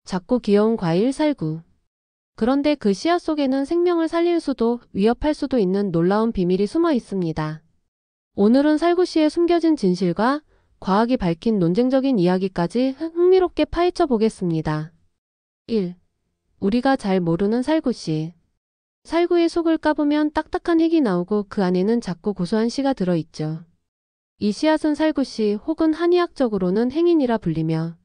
작고 귀여운 과일 살구. 그런데 그 씨앗 속에는 생명을 살릴 수도 위협할 수도 있는 놀라운 비밀이 숨어 있습니다. 오늘은 살구씨의 숨겨진 진실과 과학이 밝힌 논쟁적인 이야기까지 흥미롭게 파헤쳐 보겠습니다. 1. 우리가 잘 모르는 살구씨. 살구의 속을 까보면 딱딱한 핵이 나오고 그 안에는 작고 고소한 씨가 들어있죠. 이 씨앗은 살구씨 혹은 한의학적으로는 행인이라 불리며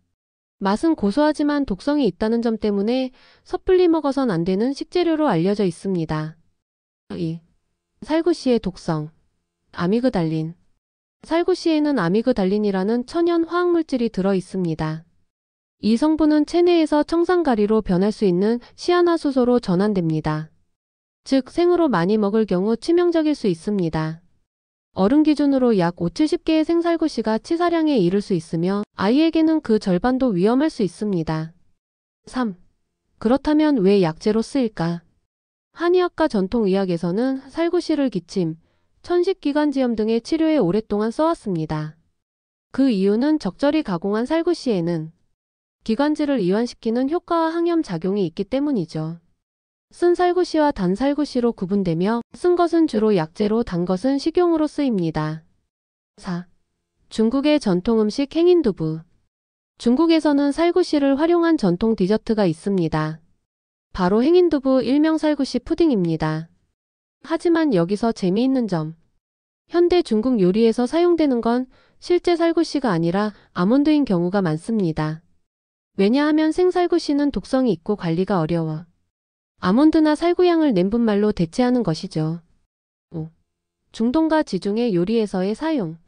맛은 고소하지만 독성이 있다는 점 때문에 섣불리 먹어선 안 되는 식재료로 알려져 있습니다. 2. 살구씨의 독성. 아미그달린. 살구씨에는 아미그달린이라는 천연 화학물질이 들어 있습니다. 이 성분은 체내에서 청산가리로 변할 수 있는 시아나수소로 전환됩니다. 즉 생으로 많이 먹을 경우 치명적일 수 있습니다. 어른 기준으로 약 5-70개의 생살구씨가 치사량에 이를 수 있으며 아이에게는 그 절반도 위험할 수 있습니다. 3. 그렇다면 왜 약재로 쓰일까? 한의학과 전통의학에서는 살구씨를 기침, 천식기관지염 등의 치료에 오랫동안 써왔습니다. 그 이유는 적절히 가공한 살구씨에는 기관지를 이완시키는 효과와 항염 작용이 있기 때문이죠. 쓴 살구씨와 단 살구씨로 구분되며 쓴 것은 주로 약재로 단 것은 식용으로 쓰입니다. 4. 중국의 전통 음식 행인두부. 중국에서는 살구씨를 활용한 전통 디저트가 있습니다. 바로 행인두부 일명 살구씨 푸딩입니다. 하지만 여기서 재미있는 점. 현대 중국 요리에서 사용되는 건 실제 살구씨가 아니라 아몬드인 경우가 많습니다. 왜냐하면 생살구씨는 독성이 있고 관리가 어려워 아몬드나 살구향을 낸분말로 대체하는 것이죠. 5. 중동과 지중해 요리에서의 사용.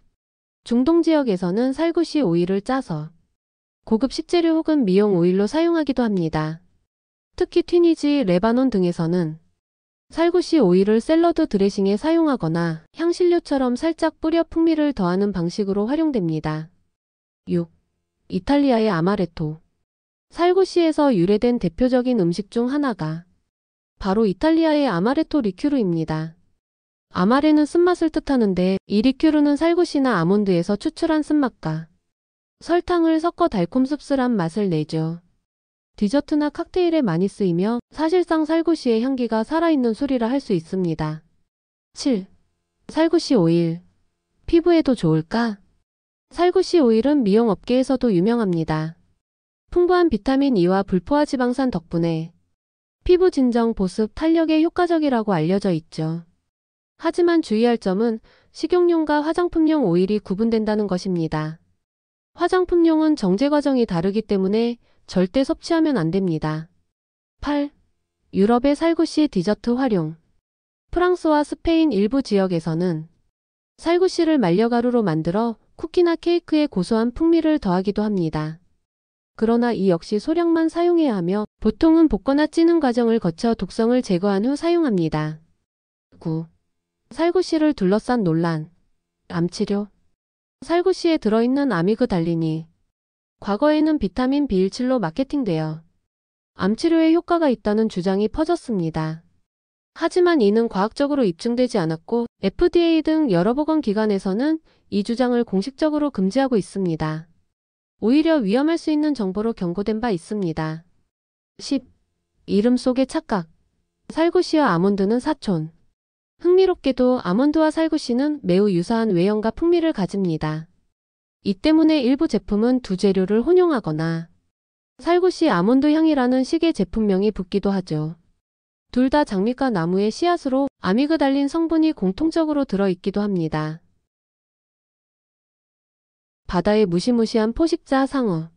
중동 지역에서는 살구씨 오일을 짜서 고급 식재료 혹은 미용 오일로 사용하기도 합니다. 특히 튀니지, 레바논 등에서는 살구씨 오일을 샐러드 드레싱에 사용하거나 향신료처럼 살짝 뿌려 풍미를 더하는 방식으로 활용됩니다. 6. 이탈리아의 아마레토. 살구씨에서 유래된 대표적인 음식 중 하나가 바로 이탈리아의 아마레토 리큐르입니다. 아마레는 쓴맛을 뜻하는데 이 리큐르는 살구씨나 아몬드에서 추출한 쓴맛과 설탕을 섞어 달콤 씁쓸한 맛을 내죠. 디저트나 칵테일에 많이 쓰이며 사실상 살구씨의 향기가 살아있는 술이라 할 수 있습니다. 7. 살구씨 오일. 피부에도 좋을까? 살구씨 오일은 미용업계에서도 유명합니다. 풍부한 비타민 E와 불포화 지방산 덕분에 피부 진정, 보습, 탄력에 효과적이라고 알려져 있죠. 하지만 주의할 점은 식용용과 화장품용 오일이 구분된다는 것입니다. 화장품용은 정제 과정이 다르기 때문에 절대 섭취하면 안 됩니다. 8. 유럽의 살구씨 디저트 활용. 프랑스와 스페인 일부 지역에서는 살구씨를 말려 가루로 만들어 쿠키나 케이크에 고소한 풍미를 더하기도 합니다. 그러나 이 역시 소량만 사용해야 하며 보통은 볶거나 찌는 과정을 거쳐 독성을 제거한 후 사용합니다. 9. 살구씨를 둘러싼 논란. 암치료. 살구씨에 들어있는 아미그달린이 과거에는 비타민 B17로 마케팅되어 암치료에 효과가 있다는 주장이 퍼졌습니다. 하지만 이는 과학적으로 입증되지 않았고 FDA 등 여러 보건기관에서는 이 주장을 공식적으로 금지하고 있습니다. 오히려 위험할 수 있는 정보로 경고된 바 있습니다. 10. 이름 속의 착각. 살구씨와 아몬드는 사촌. 흥미롭게도 아몬드와 살구씨는 매우 유사한 외형과 풍미를 가집니다. 이 때문에 일부 제품은 두 재료를 혼용하거나 살구씨 아몬드 향이라는 식의 제품명이 붙기도 하죠. 둘 다 장미과 나무의 씨앗으로 아미그달린 성분이 공통적으로 들어있기도 합니다. 바다의 무시무시한 포식자 상어.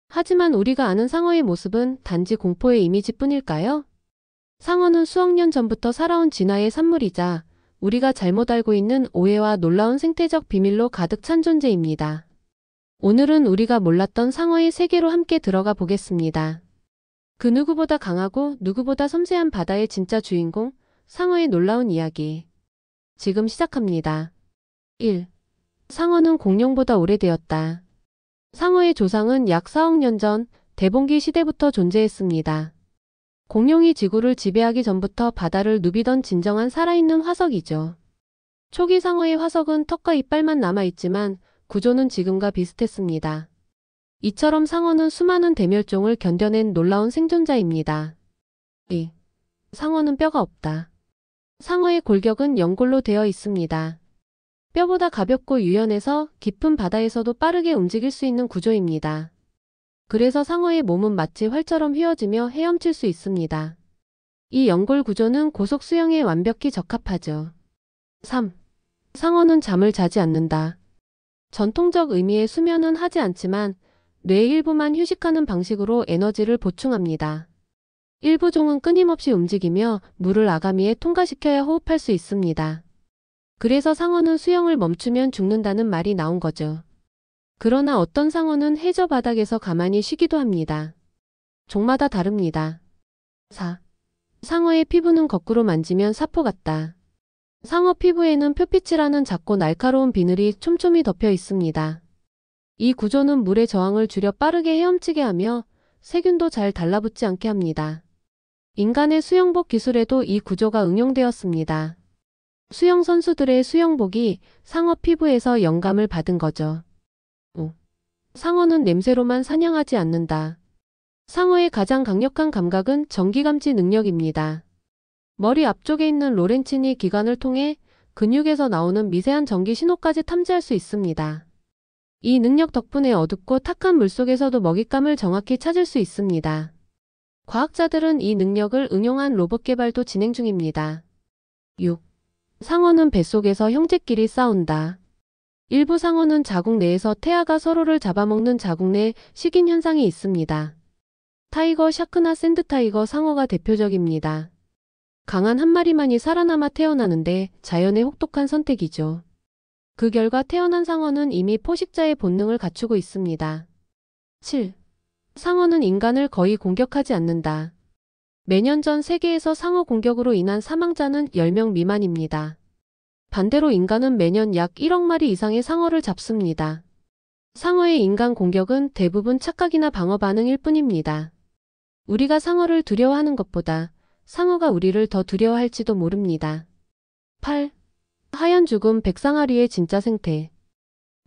하지만 우리가 아는 상어의 모습은 단지 공포의 이미지뿐일까요? 상어는 수억 년 전부터 살아온 진화의 산물이자 우리가 잘못 알고 있는 오해와 놀라운 생태적 비밀로 가득 찬 존재입니다. 오늘은 우리가 몰랐던 상어의 세계로 함께 들어가 보겠습니다. 그 누구보다 강하고 누구보다 섬세한 바다의 진짜 주인공, 상어의 놀라운 이야기. 지금 시작합니다. 1. 상어는 공룡보다 오래되었다. 상어의 조상은 약 4억 년 전 대봉기 시대부터 존재했습니다. 공룡이 지구를 지배하기 전부터 바다를 누비던 진정한 살아있는 화석이죠. 초기 상어의 화석은 턱과 이빨만 남아있지만 구조는 지금과 비슷했습니다. 이처럼 상어는 수많은 대멸종을 견뎌낸 놀라운 생존자입니다. 2. 상어는 뼈가 없다. 상어의 골격은 연골로 되어 있습니다. 뼈보다 가볍고 유연해서 깊은 바다에서도 빠르게 움직일 수 있는 구조입니다. 그래서 상어의 몸은 마치 활처럼 휘어지며 헤엄칠 수 있습니다. 이 연골 구조는 고속 수영에 완벽히 적합하죠. 3. 상어는 잠을 자지 않는다. 전통적 의미의 수면은 하지 않지만 뇌의 일부만 휴식하는 방식으로 에너지를 보충합니다. 일부 종은 끊임없이 움직이며 물을 아가미에 통과시켜야 호흡할 수 있습니다. 그래서 상어는 수영을 멈추면 죽는다는 말이 나온 거죠. 그러나 어떤 상어는 해저 바닥에서 가만히 쉬기도 합니다. 종마다 다릅니다. 4. 상어의 피부는 거꾸로 만지면 사포 같다. 상어 피부에는 표피치라는 작고 날카로운 비늘이 촘촘히 덮여 있습니다. 이 구조는 물의 저항을 줄여 빠르게 헤엄치게 하며 세균도 잘 달라붙지 않게 합니다. 인간의 수영복 기술에도 이 구조가 응용되었습니다. 수영 선수들의 수영복이 상어 피부에서 영감을 받은 거죠. 5. 상어는 냄새로만 사냥하지 않는다. 상어의 가장 강력한 감각은 전기감지 능력입니다. 머리 앞쪽에 있는 로렌치니 기관을 통해 근육에서 나오는 미세한 전기 신호까지 탐지할 수 있습니다. 이 능력 덕분에 어둡고 탁한 물속에서도 먹잇감을 정확히 찾을 수 있습니다. 과학자들은 이 능력을 응용한 로봇 개발도 진행 중입니다. 6. 상어는 뱃속에서 형제끼리 싸운다. 일부 상어는 자국 내에서 태아가 서로를 잡아먹는 자국 내 식인 현상이 있습니다. 타이거 샤크나 샌드타이거 상어가 대표적입니다. 강한 한 마리만이 살아남아 태어나는데 자연의 혹독한 선택이죠. 그 결과 태어난 상어는 이미 포식자의 본능을 갖추고 있습니다. 7. 상어는 인간을 거의 공격하지 않는다. 매년 전 세계에서 상어 공격으로 인한 사망자는 10명 미만입니다. 반대로 인간은 매년 약 1억 마리 이상의 상어를 잡습니다. 상어의 인간 공격은 대부분 착각이나 방어 반응일 뿐입니다. 우리가 상어를 두려워하는 것보다 상어가 우리를 더 두려워할지도 모릅니다. 8. 하얀 죽음 백상아리의 진짜 생태.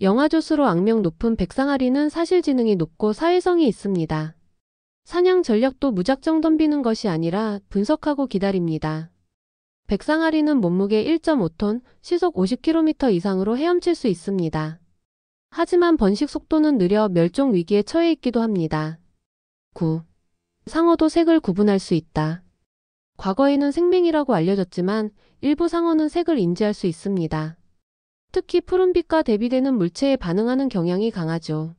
영아조수로 악명 높은 백상아리는 사실지능이 높고 사회성이 있습니다. 사냥 전략도 무작정 덤비는 것이 아니라 분석하고 기다립니다. 백상아리는 몸무게 1.5톤, 시속 50km 이상으로 헤엄칠 수 있습니다. 하지만 번식 속도는 느려 멸종 위기에 처해 있기도 합니다. 9. 상어도 색을 구분할 수 있다. 과거에는 생맹이라고 알려졌지만 일부 상어는 색을 인지할 수 있습니다. 특히 푸른빛과 대비되는 물체에 반응하는 경향이 강하죠.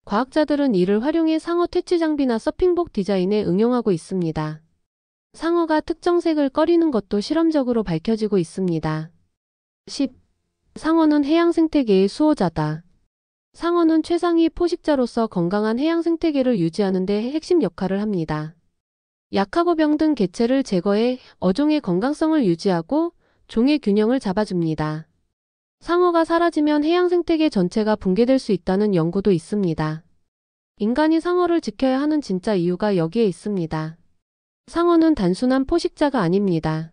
과학자들은 이를 활용해 상어 퇴치 장비나 서핑복 디자인에 응용하고 있습니다. 상어가 특정 색을 꺼리는 것도 실험적으로 밝혀지고 있습니다. 10. 상어는 해양 생태계의 수호자다. 상어는 최상위 포식자로서 건강한 해양 생태계를 유지하는 데 핵심 역할을 합니다. 약하고 병든 개체를 제거해 어종의 건강성을 유지하고 종의 균형을 잡아줍니다. 상어가 사라지면 해양 생태계 전체가 붕괴될 수 있다는 연구도 있습니다. 인간이 상어를 지켜야 하는 진짜 이유가 여기에 있습니다. 상어는 단순한 포식자가 아닙니다.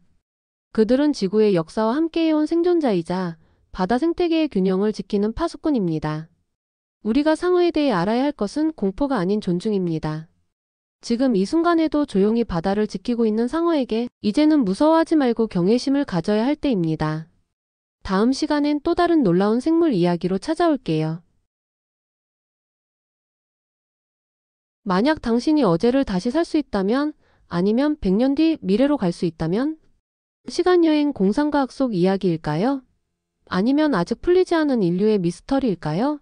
그들은 지구의 역사와 함께해온 생존자이자 바다 생태계의 균형을 지키는 파수꾼입니다. 우리가 상어에 대해 알아야 할 것은 공포가 아닌 존중입니다. 지금 이 순간에도 조용히 바다를 지키고 있는 상어에게 이제는 무서워하지 말고 경외심을 가져야 할 때입니다. 다음 시간엔 또 다른 놀라운 생물 이야기로 찾아올게요. 만약 당신이 어제를 다시 살 수 있다면, 아니면 100년 뒤 미래로 갈 수 있다면? 시간여행 공상과학 속 이야기일까요? 아니면 아직 풀리지 않은 인류의 미스터리일까요?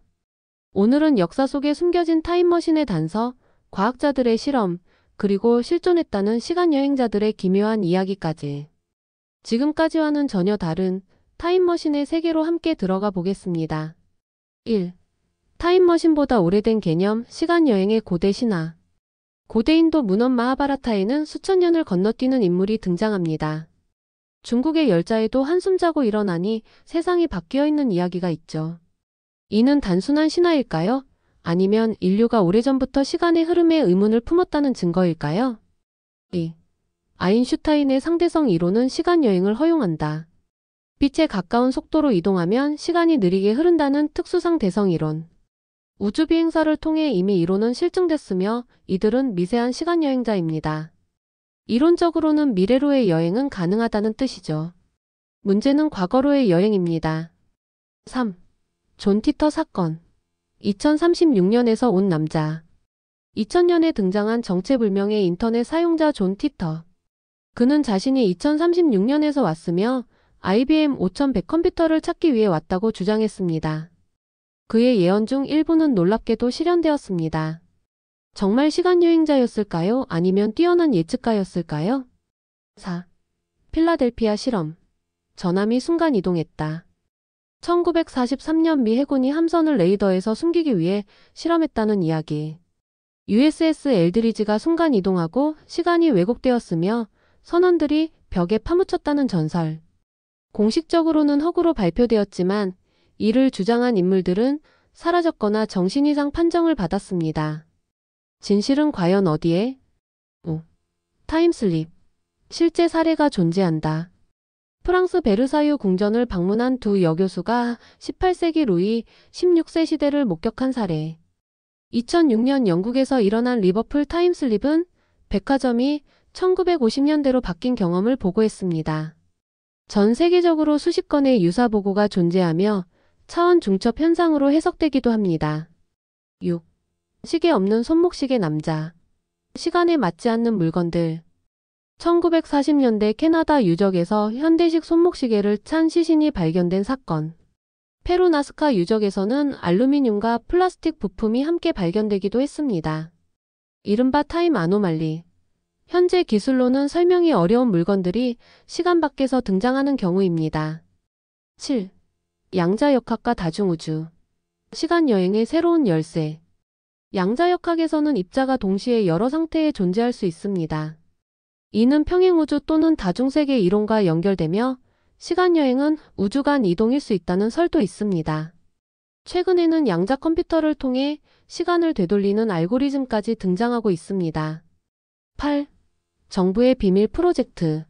오늘은 역사 속에 숨겨진 타임머신의 단서, 과학자들의 실험, 그리고 실존했다는 시간여행자들의 기묘한 이야기까지. 지금까지와는 전혀 다른 타임머신의 세계로 함께 들어가 보겠습니다. 1. 타임머신보다 오래된 개념, 시간여행의 고대 신화. 고대 인도 문헌 마하바라타에는 수천 년을 건너뛰는 인물이 등장합니다. 중국의 열자에도 한숨 자고 일어나니 세상이 바뀌어 있는 이야기가 있죠. 이는 단순한 신화일까요? 아니면 인류가 오래전부터 시간의 흐름에 의문을 품었다는 증거일까요? 2. 아인슈타인의 상대성 이론은 시간여행을 허용한다. 빛에 가까운 속도로 이동하면 시간이 느리게 흐른다는 특수상 대성 이론. 우주 비행사를 통해 이미 이론은 실증됐으며 이들은 미세한 시간 여행자입니다. 이론적으로는 미래로의 여행은 가능하다는 뜻이죠. 문제는 과거로의 여행입니다. 3. 존 티터 사건. 2036년에서 온 남자. 2000년에 등장한 정체불명의 인터넷 사용자 존 티터. 그는 자신이 2036년에서 왔으며 IBM 5100 컴퓨터를 찾기 위해 왔다고 주장했습니다. 그의 예언 중 일부는 놀랍게도 실현되었습니다. 정말 시간여행자였을까요? 아니면 뛰어난 예측가였을까요? 4. 필라델피아 실험. 전함이 순간이동했다. 1943년 미 해군이 함선을 레이더에서 숨기기 위해 실험했다는 이야기. USS 엘드리지가 순간이동하고 시간이 왜곡되었으며 선원들이 벽에 파묻혔다는 전설. 공식적으로는 허구로 발표되었지만 이를 주장한 인물들은 사라졌거나 정신이상 판정을 받았습니다. 진실은 과연 어디에? 5. 타임슬립. 실제 사례가 존재한다. 프랑스 베르사유 궁전을 방문한 두 여교수가 18세기 루이 16세 시대를 목격한 사례. 2006년 영국에서 일어난 리버풀 타임슬립은 백화점이 1950년대로 바뀐 경험을 보고했습니다. 전 세계적으로 수십 건의 유사 보고가 존재하며 차원 중첩 현상으로 해석되기도 합니다. 6. 시계 없는 손목시계 남자. 시간에 맞지 않는 물건들. 1940년대 캐나다 유적에서 현대식 손목시계를 찬 시신이 발견된 사건. 페루 나스카 유적에서는 알루미늄과 플라스틱 부품이 함께 발견되기도 했습니다. 이른바 타임 아노말리. 현재 기술로는 설명이 어려운 물건들이 시간 밖에서 등장하는 경우입니다. 7. 양자역학과 다중우주. 시간여행의 새로운 열쇠. 양자역학에서는 입자가 동시에 여러 상태에 존재할 수 있습니다. 이는 평행우주 또는 다중세계 이론과 연결되며 시간여행은 우주 간 이동일 수 있다는 설도 있습니다. 최근에는 양자 컴퓨터를 통해 시간을 되돌리는 알고리즘까지 등장하고 있습니다. 8. 정부의 비밀 프로젝트.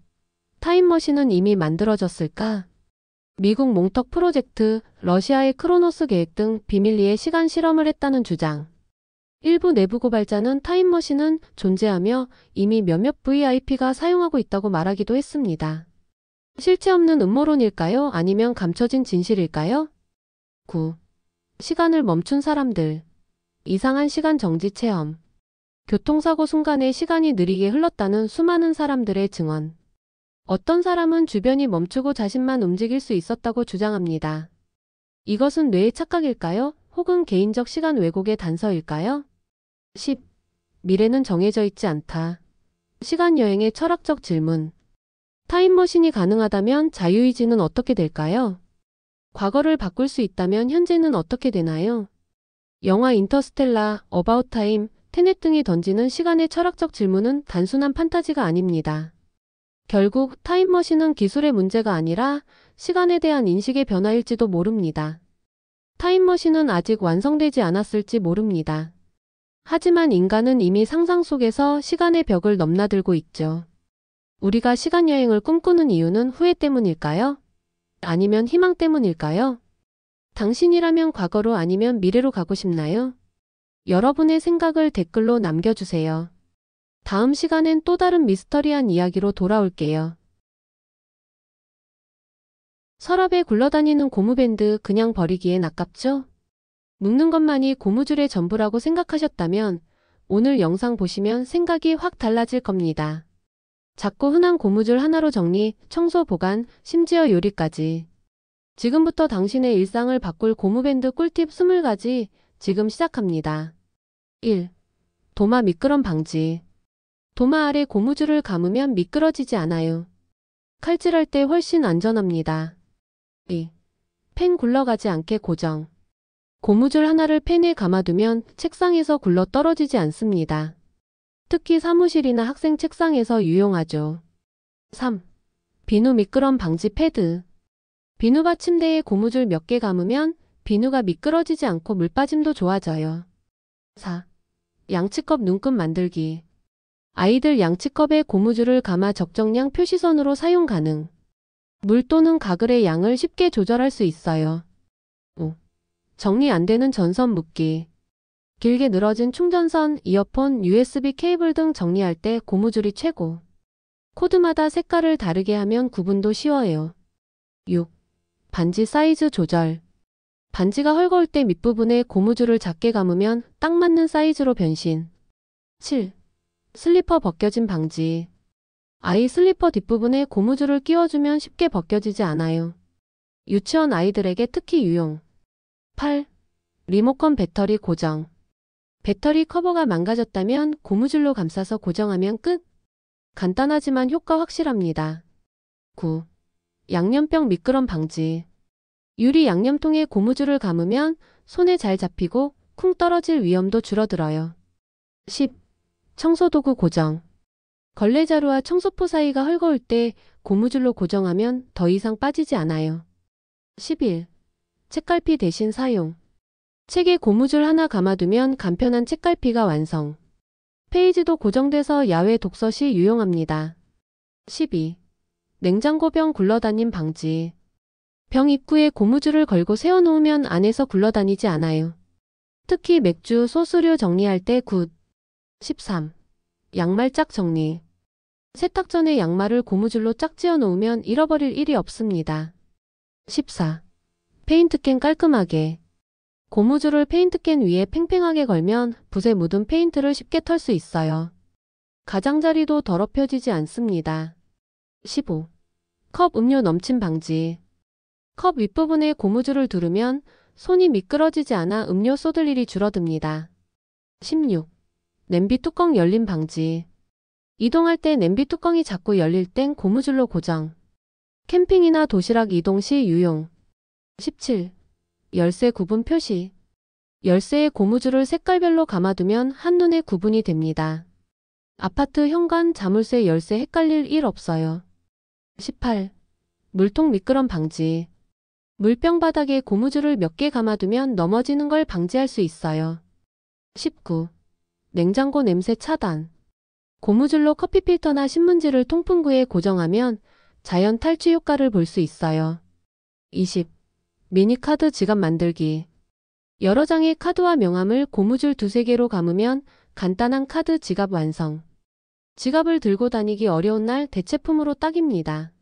타임머신은 이미 만들어졌을까? 미국 몽턱 프로젝트, 러시아의 크로노스 계획 등 비밀리에 시간 실험을 했다는 주장. 일부 내부 고발자는 타임머신은 존재하며 이미 몇몇 VIP가 사용하고 있다고 말하기도 했습니다. 실체 없는 음모론일까요? 아니면 감춰진 진실일까요? 9. 시간을 멈춘 사람들. 이상한 시간 정지 체험. 교통사고 순간에 시간이 느리게 흘렀다는 수많은 사람들의 증언. 어떤 사람은 주변이 멈추고 자신만 움직일 수 있었다고 주장합니다. 이것은 뇌의 착각일까요? 혹은 개인적 시간 왜곡의 단서일까요? 10. 미래는 정해져 있지 않다. 시간여행의 철학적 질문. 타임머신이 가능하다면 자유의지는 어떻게 될까요? 과거를 바꿀 수 있다면 현재는 어떻게 되나요? 영화 인터스텔라, 어바웃 타임, 테넷 등이 던지는 시간의 철학적 질문은 단순한 판타지가 아닙니다. 결국 타임머신은 기술의 문제가 아니라 시간에 대한 인식의 변화일지도 모릅니다. 타임머신은 아직 완성되지 않았을지 모릅니다. 하지만 인간은 이미 상상 속에서 시간의 벽을 넘나들고 있죠. 우리가 시간여행을 꿈꾸는 이유는 후회 때문일까요? 아니면 희망 때문일까요? 당신이라면 과거로 아니면 미래로 가고 싶나요? 여러분의 생각을 댓글로 남겨주세요. 다음 시간엔 또 다른 미스터리한 이야기로 돌아올게요. 서랍에 굴러다니는 고무밴드 그냥 버리기엔 아깝죠? 묶는 것만이 고무줄의 전부라고 생각하셨다면 오늘 영상 보시면 생각이 확 달라질 겁니다. 작고 흔한 고무줄 하나로 정리, 청소, 보관, 심지어 요리까지. 지금부터 당신의 일상을 바꿀 고무밴드 꿀팁 20가지 지금 시작합니다. 1. 도마 미끄럼 방지. 도마 아래 고무줄을 감으면 미끄러지지 않아요. 칼질할 때 훨씬 안전합니다. 2. 펜 굴러가지 않게 고정. 고무줄 하나를 펜에 감아두면 책상에서 굴러 떨어지지 않습니다. 특히 사무실이나 학생 책상에서 유용하죠. 3. 비누 미끄럼 방지 패드. 비누 받침대에 고무줄 몇 개 감으면 비누가 미끄러지지 않고 물빠짐도 좋아져요. 4. 양치컵 눈금 만들기. 아이들 양치컵에 고무줄을 감아 적정량 표시선으로 사용 가능. 물 또는 가글의 양을 쉽게 조절할 수 있어요. 5. 정리 안 되는 전선 묶기. 길게 늘어진 충전선, 이어폰, USB 케이블 등 정리할 때 고무줄이 최고. 코드마다 색깔을 다르게 하면 구분도 쉬워요. 6. 반지 사이즈 조절. 반지가 헐거울 때 밑부분에 고무줄을 작게 감으면 딱 맞는 사이즈로 변신. 7. 슬리퍼 벗겨짐 방지. 아이 슬리퍼 뒷부분에 고무줄을 끼워주면 쉽게 벗겨지지 않아요. 유치원 아이들에게 특히 유용. 8. 리모컨 배터리 고정. 배터리 커버가 망가졌다면 고무줄로 감싸서 고정하면 끝. 간단하지만 효과 확실합니다. 9. 양념병 미끄럼 방지. 유리 양념통에 고무줄을 감으면 손에 잘 잡히고 쿵 떨어질 위험도 줄어들어요. 10. 청소도구 고정. 걸레자루와 청소포 사이가 헐거울 때 고무줄로 고정하면 더 이상 빠지지 않아요. 11. 책갈피 대신 사용. 책에 고무줄 하나 감아두면 간편한 책갈피가 완성. 페이지도 고정돼서 야외 독서 시 유용합니다. 12. 냉장고병 굴러다님 방지. 병 입구에 고무줄을 걸고 세워놓으면 안에서 굴러다니지 않아요. 특히 맥주, 소스류 정리할 때 굿. 13. 양말 짝 정리. 세탁 전에 양말을 고무줄로 짝지어 놓으면 잃어버릴 일이 없습니다. 14. 페인트캔 깔끔하게. 고무줄을 페인트캔 위에 팽팽하게 걸면 붓에 묻은 페인트를 쉽게 털 수 있어요. 가장자리도 더럽혀지지 않습니다. 15. 컵 음료 넘침 방지. 컵 윗부분에 고무줄을 두르면 손이 미끄러지지 않아 음료 쏟을 일이 줄어듭니다. 16. 냄비 뚜껑 열림 방지. 이동할 때 냄비 뚜껑이 자꾸 열릴 땐 고무줄로 고정. 캠핑이나 도시락 이동 시 유용. 17. 열쇠 구분 표시. 열쇠에 고무줄을 색깔별로 감아두면 한눈에 구분이 됩니다. 아파트 현관 자물쇠 열쇠 헷갈릴 일 없어요. 18. 물통 미끄럼 방지. 물병 바닥에 고무줄을 몇 개 감아두면 넘어지는 걸 방지할 수 있어요. 19. 냉장고 냄새 차단. 고무줄로 커피 필터나 신문지를 통풍구에 고정하면 자연 탈취 효과를 볼 수 있어요. 20. 미니카드 지갑 만들기. 여러 장의 카드와 명함을 고무줄 2-3개로 감으면 간단한 카드 지갑 완성. 지갑을 들고 다니기 어려운 날 대체품으로 딱입니다.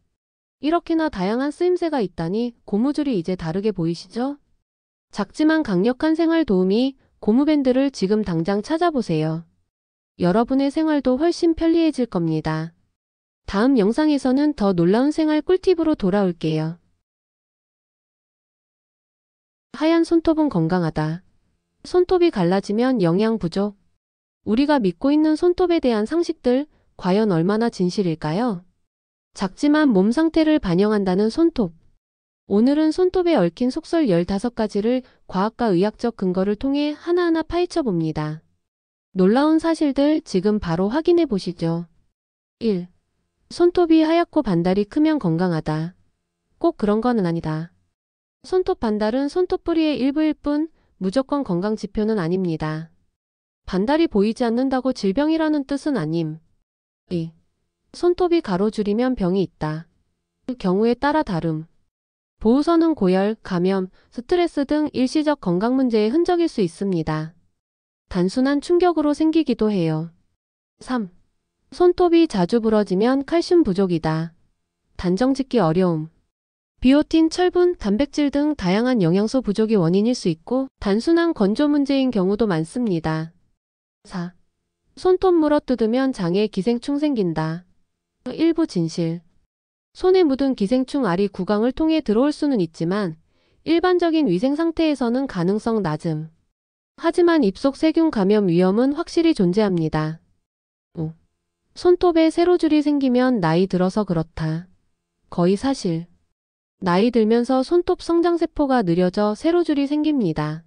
이렇게나 다양한 쓰임새가 있다니 고무줄이 이제 다르게 보이시죠? 작지만 강력한 생활 도우미 고무밴드를 지금 당장 찾아보세요. 여러분의 생활도 훨씬 편리해질 겁니다. 다음 영상에서는 더 놀라운 생활 꿀팁으로 돌아올게요. 하얀 손톱은 건강하다. 손톱이 갈라지면 영양 부족. 우리가 믿고 있는 손톱에 대한 상식들, 과연 얼마나 진실일까요? 작지만 몸 상태를 반영한다는 손톱. 오늘은 손톱에 얽힌 속설 15가지를 과학과 의학적 근거를 통해 하나하나 파헤쳐 봅니다. 놀라운 사실들 지금 바로 확인해 보시죠. 1. 손톱이 하얗고 반달이 크면 건강하다. 꼭 그런 건 아니다. 손톱 반달은 손톱 뿌리의 일부일 뿐 무조건 건강 지표는 아닙니다. 반달이 보이지 않는다고 질병이라는 뜻은 아님. 2. 손톱이 가로줄이면 병이 있다. 그 경우에 따라 다름. 보호선은 고열, 감염, 스트레스 등 일시적 건강 문제의 흔적일 수 있습니다. 단순한 충격으로 생기기도 해요. 3. 손톱이 자주 부러지면 칼슘 부족이다. 단정 짓기 어려움. 비오틴, 철분, 단백질 등 다양한 영양소 부족이 원인일 수 있고 단순한 건조 문제인 경우도 많습니다. 4. 손톱 물어뜯으면 장에 기생충 생긴다. 일부 진실. 손에 묻은 기생충 알이 구강을 통해 들어올 수는 있지만 일반적인 위생 상태에서는 가능성 낮음. 하지만 입속 세균 감염 위험은 확실히 존재합니다. 5. 손톱에 세로줄이 생기면 나이 들어서 그렇다. 거의 사실. 나이 들면서 손톱 성장세포가 느려져 세로줄이 생깁니다.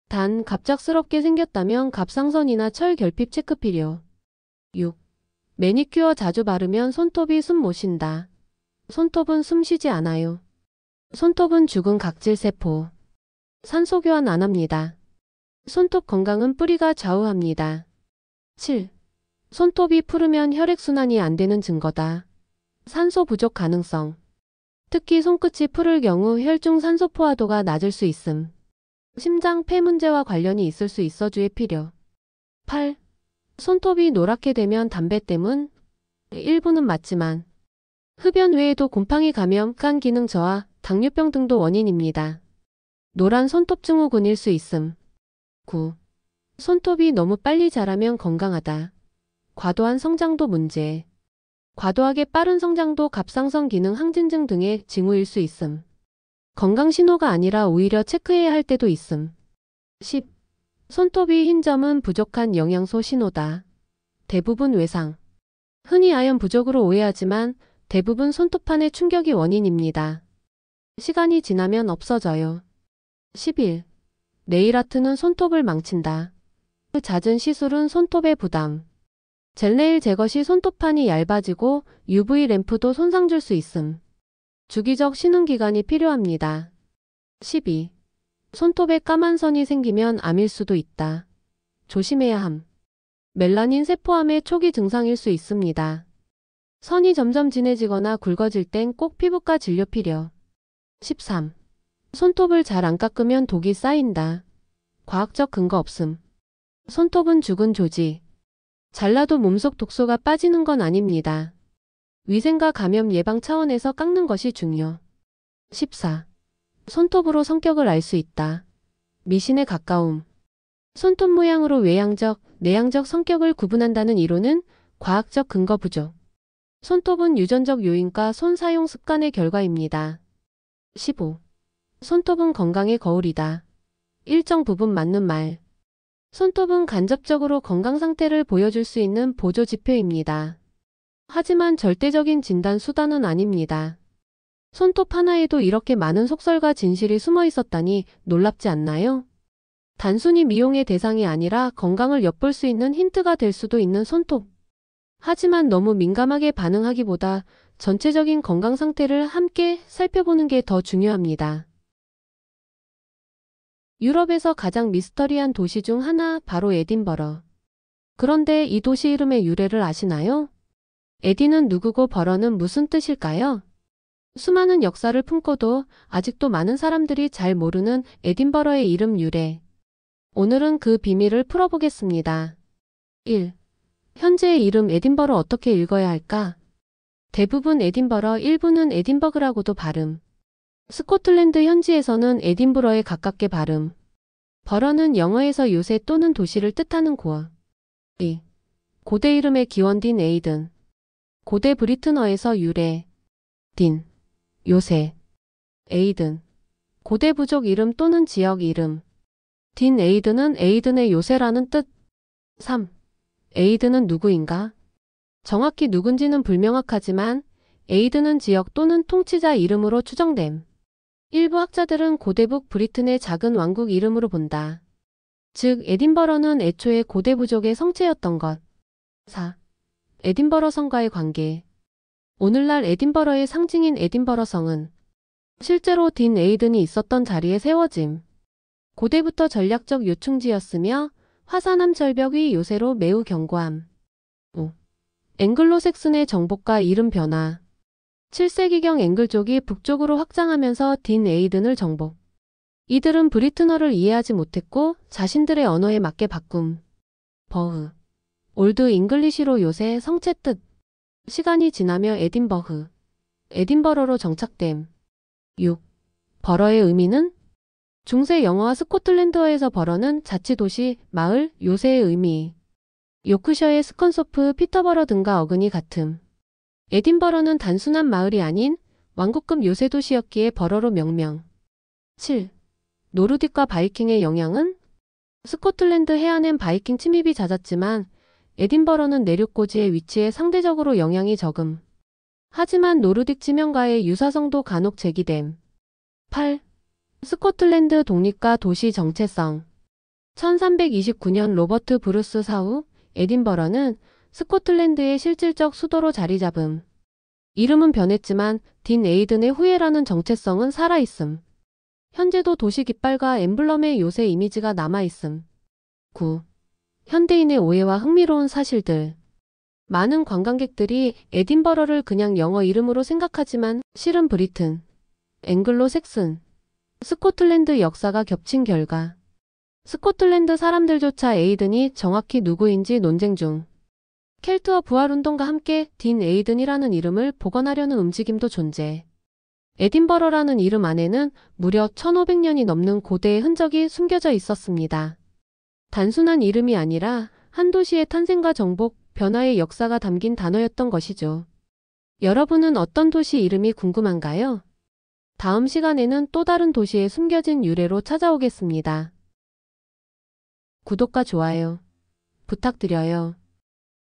단 갑작스럽게 생겼다면 갑상선이나 철 결핍 체크 필요. 6. 매니큐어 자주 바르면 손톱이 숨 못 쉰다. 손톱은 숨 쉬지 않아요. 손톱은 죽은 각질세포. 산소 교환 안 합니다. 손톱 건강은 뿌리가 좌우합니다. 7. 손톱이 푸르면 혈액순환이 안 되는 증거다. 산소 부족 가능성. 특히 손끝이 푸를 경우 혈중 산소 포화도가 낮을 수 있음. 심장, 폐 문제와 관련이 있을 수 있어 주의 필요. 8. 손톱이 노랗게 되면 담배 때문? 일부는 맞지만 흡연 외에도 곰팡이 감염, 간 기능 저하, 당뇨병 등도 원인입니다. 노란 손톱 증후군일 수 있음. 9. 손톱이 너무 빨리 자라면 건강하다. 과도한 성장도 문제. 과도하게 빠른 성장도 갑상선 기능 항진증 등의 징후일 수 있음. 건강 신호가 아니라 오히려 체크해야 할 때도 있음. 10. 손톱이 흰 점은 부족한 영양소 신호다. 대부분 외상. 흔히 아연 부족으로 오해하지만 대부분 손톱판의 충격이 원인입니다. 시간이 지나면 없어져요. 11. 네일아트는 손톱을 망친다. 잦은 시술은 손톱의 부담. 젤네일 제거 시 손톱판이 얇아지고 UV 램프도 손상 줄 수 있음. 주기적 쉬는 기간이 필요합니다. 12. 손톱에 까만 선이 생기면 암일 수도 있다. 조심해야 함. 멜라닌 세포암의 초기 증상일 수 있습니다. 선이 점점 진해지거나 굵어질 땐 꼭 피부과 진료 필요. 13. 손톱을 잘 안 깎으면 독이 쌓인다. 과학적 근거 없음. 손톱은 죽은 조직. 잘라도 몸속 독소가 빠지는 건 아닙니다. 위생과 감염 예방 차원에서 깎는 것이 중요. 14. 손톱으로 성격을 알 수 있다. 미신에 가까움. 손톱 모양으로 외향적, 내향적 성격을 구분한다는 이론은 과학적 근거 부족. 손톱은 유전적 요인과 손 사용 습관의 결과입니다. 15. 손톱은 건강의 거울이다. 일정 부분 맞는 말. 손톱은 간접적으로 건강 상태를 보여줄 수 있는 보조 지표입니다. 하지만 절대적인 진단 수단은 아닙니다. 손톱 하나에도 이렇게 많은 속설과 진실이 숨어 있었다니 놀랍지 않나요? 단순히 미용의 대상이 아니라 건강을 엿볼 수 있는 힌트가 될 수도 있는 손톱. 하지만 너무 민감하게 반응하기보다 전체적인 건강 상태를 함께 살펴보는 게 더 중요합니다. 유럽에서 가장 미스터리한 도시 중 하나 바로 에딘버러. 그런데 이 도시 이름의 유래를 아시나요? 에딘은 누구고 버러는 무슨 뜻일까요? 수많은 역사를 품고도 아직도 많은 사람들이 잘 모르는 에딘버러의 이름 유래. 오늘은 그 비밀을 풀어보겠습니다. 1. 현재의 이름 에딘버러 어떻게 읽어야 할까? 대부분 에딘버러, 일부는 에딘버그라고도 발음. 스코틀랜드 현지에서는 에딘브러에 가깝게 발음. 버러는 영어에서 요새 또는 도시를 뜻하는 고어. 2. 고대 이름의 기원 딘 에이든. 고대 브리튼어에서 유래. 딘. 요새. 에이든. 고대 부족 이름 또는 지역 이름. 딘 에이든은 에이든의 요새라는 뜻. 3. 에이든은 누구인가? 정확히 누군지는 불명확하지만 에이든은 지역 또는 통치자 이름으로 추정됨. 일부 학자들은 고대북 브리튼의 작은 왕국 이름으로 본다. 즉 에딘버러는 애초에 고대 부족의 성체였던 것. 4. 에딘버러 성과의 관계. 오늘날 에딘버러의 상징인 에딘버러 성은 실제로 딘 에이든이 있었던 자리에 세워짐. 고대부터 전략적 요충지였으며 화산암 절벽의 요새로 매우 견고함. 5. 앵글로색슨의 정복과 이름 변화. 7세기경 앵글족이 북쪽으로 확장하면서 딘 에이든을 정복. 이들은 브리튼어를 이해하지 못했고 자신들의 언어에 맞게 바꿈. 버흐. 올드 잉글리시로 요새 성체 뜻. 시간이 지나며 에딘버흐. 에딘버러로 정착됨. 6. 버러의 의미는? 중세 영어와 스코틀랜드어에서 버러는 자치도시, 마을, 요새의 의미. 요크셔의 스컨소프, 피터버러 등과 어근이 같음. 에딘버러는 단순한 마을이 아닌 왕국급 요새 도시였기에 버러로 명명. 7. 노르딕과 바이킹의 영향은? 스코틀랜드 해안엔 바이킹 침입이 잦았지만 에딘버러는 내륙고지에 위치해 상대적으로 영향이 적음. 하지만 노르딕 지명과의 유사성도 간혹 제기됨. 8. 스코틀랜드 독립과 도시 정체성. 1329년 로버트 브루스 사후 에딘버러는 스코틀랜드의 실질적 수도로 자리 잡음. 이름은 변했지만 딘 에이든의 후예라는 정체성은 살아있음. 현재도 도시 깃발과 엠블럼의 요새 이미지가 남아있음. 9. 현대인의 오해와 흥미로운 사실들. 많은 관광객들이 에딘버러를 그냥 영어 이름으로 생각하지만 실은 브리튼, 앵글로 색슨, 스코틀랜드 역사가 겹친 결과 스코틀랜드 사람들조차 에이든이 정확히 누구인지 논쟁 중. 켈트어 부활운동과 함께 딘 에이든이라는 이름을 복원하려는 움직임도 존재. 에딘버러라는 이름 안에는 무려 1500년이 넘는 고대의 흔적이 숨겨져 있었습니다. 단순한 이름이 아니라 한 도시의 탄생과 정복, 변화의 역사가 담긴 단어였던 것이죠. 여러분은 어떤 도시 이름이 궁금한가요? 다음 시간에는 또 다른 도시의 숨겨진 유래로 찾아오겠습니다. 구독과 좋아요 부탁드려요.